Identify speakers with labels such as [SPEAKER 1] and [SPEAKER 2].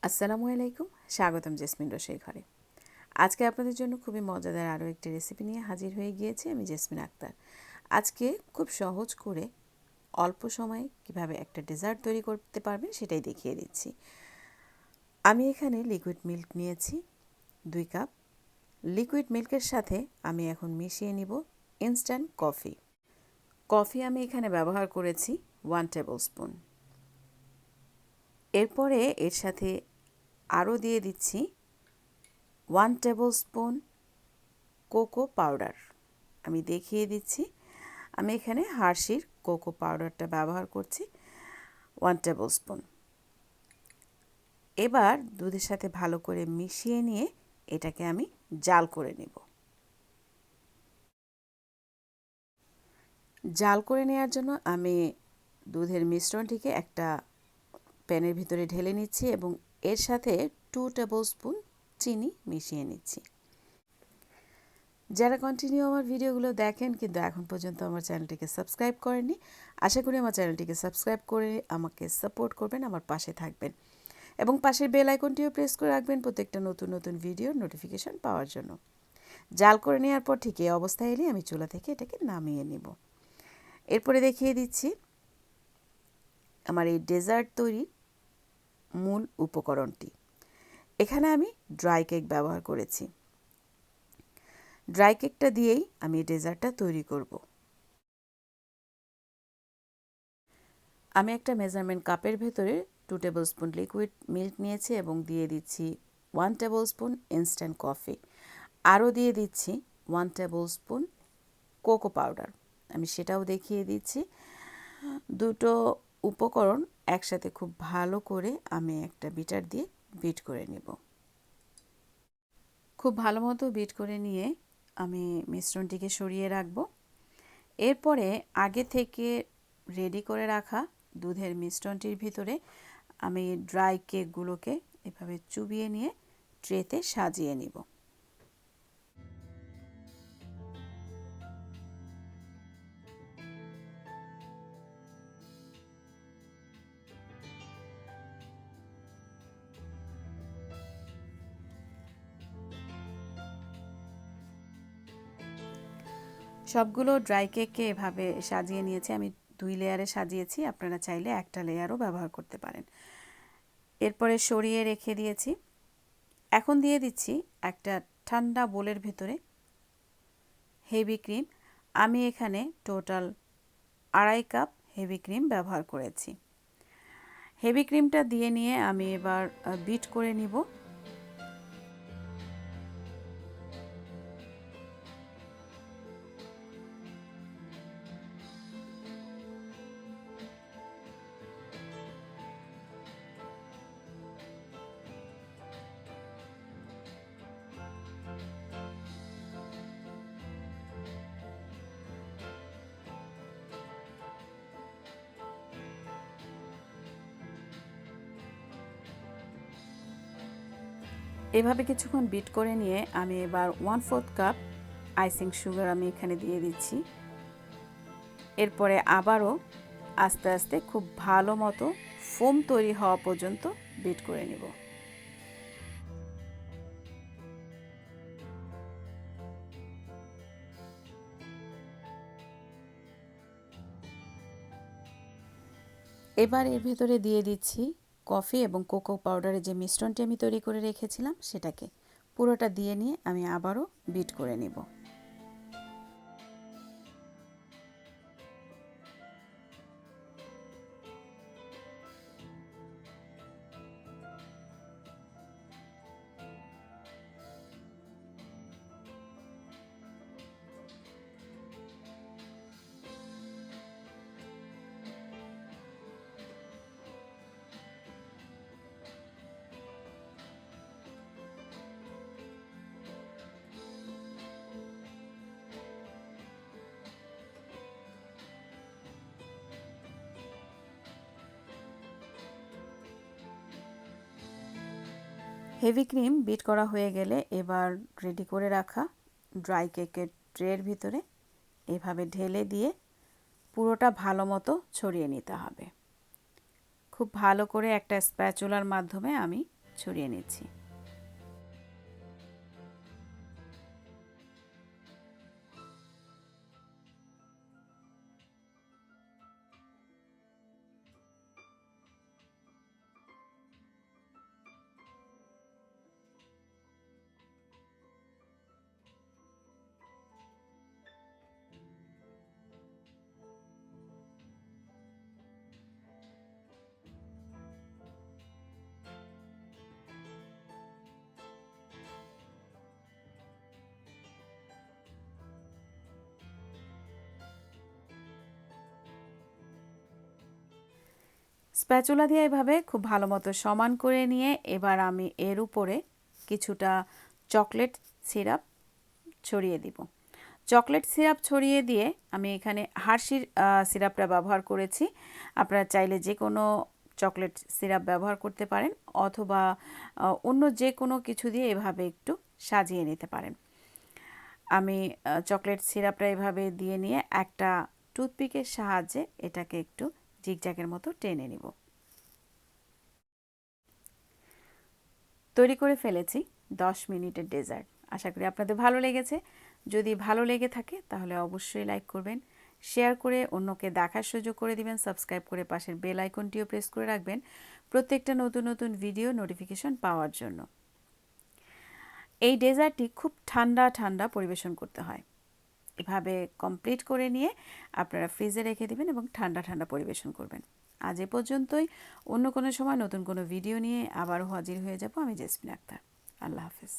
[SPEAKER 1] আসসালামু আলাইকুম, স্বাগতম জেসমিন রোসই ঘরে। আজকে আপনাদের জন্য খুবই মজাদার আরও একটি রেসিপি নিয়ে হাজির হয়ে গিয়েছি আমি জেসমিন আক্তার। আজকে খুব সহজ করে অল্প সময়ে কিভাবে একটা ডেজার্ট তৈরি করতে পারবেন সেটাই দেখিয়ে দিচ্ছি। আমি এখানে লিকুইড মিল্ক নিয়েছি 2 কাপ। লিকুইড মিল্কের সাথে আমি এখন মিশিয়ে নিব ইনস্ট্যান্ট কফি। কফি আমি এখানে ব্যবহার করেছি 1 টেবিল স্পুন। এরপরে এর সাথে আরও দিয়ে দিচ্ছি 1 টেবিল স্পুন কোকো পাউডার। আমি দেখিয়ে দিচ্ছি, আমি এখানে হার্শির কোকো পাউডারটা ব্যবহার করছি 1 টেবিল স্পুন। এবার দুধের সাথে ভালো করে মিশিয়ে নিয়ে এটাকে আমি জাল করে নেব। জাল করে নেওয়ার জন্য আমি দুধের মিশ্রণটিকে একটা প্যানের ভিতরে ঢেলে নিচ্ছি এবং এর সাথে 2 টেবিল স্পুন চিনি মিশিয়ে নিচ্ছি। যারা কন্টিনিউ আমার ভিডিওগুলো দেখেন কিন্তু এখন পর্যন্ত আমার চ্যানেলটিকে সাবস্ক্রাইব করেননি, আশা করি আমার চ্যানেলটিকে সাবস্ক্রাইব করে আমাকে সাপোর্ট করবেন, আমার পাশে থাকবেন এবং পাশের বেল আইকনটিও প্রেস করে রাখবেন প্রত্যেকটা নতুন নতুন ভিডিওর নোটিফিকেশন পাওয়ার জন্য। জাল করে নেওয়ার পর ঠিক এই অবস্থায় এলে আমি চুলা থেকে এটাকে নামিয়ে নেব। এরপরে দেখিয়ে দিচ্ছি আমার এই ডেজার্ট তৈরির মূল উপকরণটি। এখানে আমি ড্রাই কেক ব্যবহার করেছি। ড্রাই কেকটা দিয়েই আমি ডেজার্টটা তৈরি করব। আমি একটা মেজারমেন্ট কাপের ভেতরে 2 টেবিল স্পুন লিকুইড মিল্ক নিয়েছি এবং দিয়ে দিচ্ছি 1 টেবিল স্পুন ইনস্ট্যান্ট কফি। আরও দিয়ে দিচ্ছি 1 টেবিল স্পুন কোকো পাউডার। আমি সেটাও দেখিয়ে দিচ্ছি। দুটো উপকরণ একসাথে খুব ভালো করে আমি একটা বিটার দিয়ে বিট করে নেব। খুব ভালো মতো বিট করে নিয়ে আমি মিশ্রণটিকে সরিয়ে রাখব। এরপরে আগে থেকে রেডি করে রাখা দুধের মিশ্রণটির ভিতরে আমি ড্রাই কেকগুলোকে এভাবে চুবিয়ে নিয়ে ট্রেতে সাজিয়ে নিব। সবগুলো ড্রাই কেককে এভাবে সাজিয়ে নিয়েছি। আমি 2 লেয়ারে সাজিয়েছি, আপনারা চাইলে একটা লেয়ারও ব্যবহার করতে পারেন। এরপরে সরিয়ে রেখে দিয়েছি। এখন দিয়ে দিচ্ছি একটা ঠান্ডা বোলের ভেতরে হেভি ক্রিম। আমি এখানে টোটাল 2.5 কাপ হেভি ক্রিম ব্যবহার করেছি। হেভি ক্রিমটা দিয়ে নিয়ে আমি এবার বিট করে নিব। এভাবে কিছুক্ষণ বিট করে নিয়ে আমি এবার 1/4 কাপ আইসিং সুগার আমি এখানে দিয়ে দিচ্ছি। এরপরে আবারও আস্তে আস্তে খুব ভালো মতো ফোম তৈরি হওয়া পর্যন্ত বিট করে নেব। এবার এর ভেতরে দিয়ে দিচ্ছি কফি এবং কোকো পাউডারের যে মিশ্রণটি আমি তৈরি করে রেখেছিলাম সেটাকে পুরোটা দিয়ে নিয়ে আমি আবারও বিট করে নেব। হেভি ক্রিম বিট করা হয়ে গেলে এবার রেডি করে রাখা ড্রাই কেকের ট্রের ভিতরে এভাবে ঢেলে দিয়ে পুরোটা ভালো মতো ছড়িয়ে নিতে হবে। খুব ভালো করে একটা স্প্যাচুলার মাধ্যমে আমি ছড়িয়ে নিচ্ছি। স্প্যাচুলা দিয়ে এভাবে খুব ভালো মতো সমান করে নিয়ে এবার আমি এর উপরে কিছুটা চকলেট সিরাপ ছড়িয়ে দিব। চকলেট সিরাপ ছড়িয়ে দিয়ে আমি এখানে হার্শির সিরাপটা ব্যবহার করেছি। আপনারা চাইলে যে কোনো চকলেট সিরাপ ব্যবহার করতে পারেন অথবা অন্য যে কোনো কিছু দিয়ে এভাবে একটু সাজিয়ে নিতে পারেন। আমি চকলেট সিরাপটা এভাবে দিয়ে নিয়ে একটা টুথপিকের সাহায্যে এটাকে একটু জিগজ্যাগের মতো টেনে নিব। তৈরি করে ফেলেছি 10 মিনিটের ডেজার্ট। আশা করি আপনাদের ভালো লেগেছে। যদি ভালো লেগে থাকে তাহলে অবশ্যই লাইক করবেন, শেয়ার করে অন্যকে দেখার সুযোগ করে দিবেন, সাবস্ক্রাইব করে পাশের বেল আইকনটিও প্রেস করে রাখবেন প্রত্যেকটা নতুন নতুন ভিডিও নোটিফিকেশন পাওয়ার জন্য। এই ডেজার্টটি খুব ঠান্ডা ঠান্ডা পরিবেশন করতে হয়। এভাবে কমপ্লিট করে নিয়ে আপনারা ফ্রিজে রেখে দিবেন এবং ঠান্ডা ঠান্ডা পরিবেশন করবেন। আজ এ পর্যন্তই। অন্য কোনো সময় নতুন কোনো ভিডিও নিয়ে আবারও হাজির হয়ে যাব। আমি জেসমিন আক্তার। আল্লাহ হাফেজ।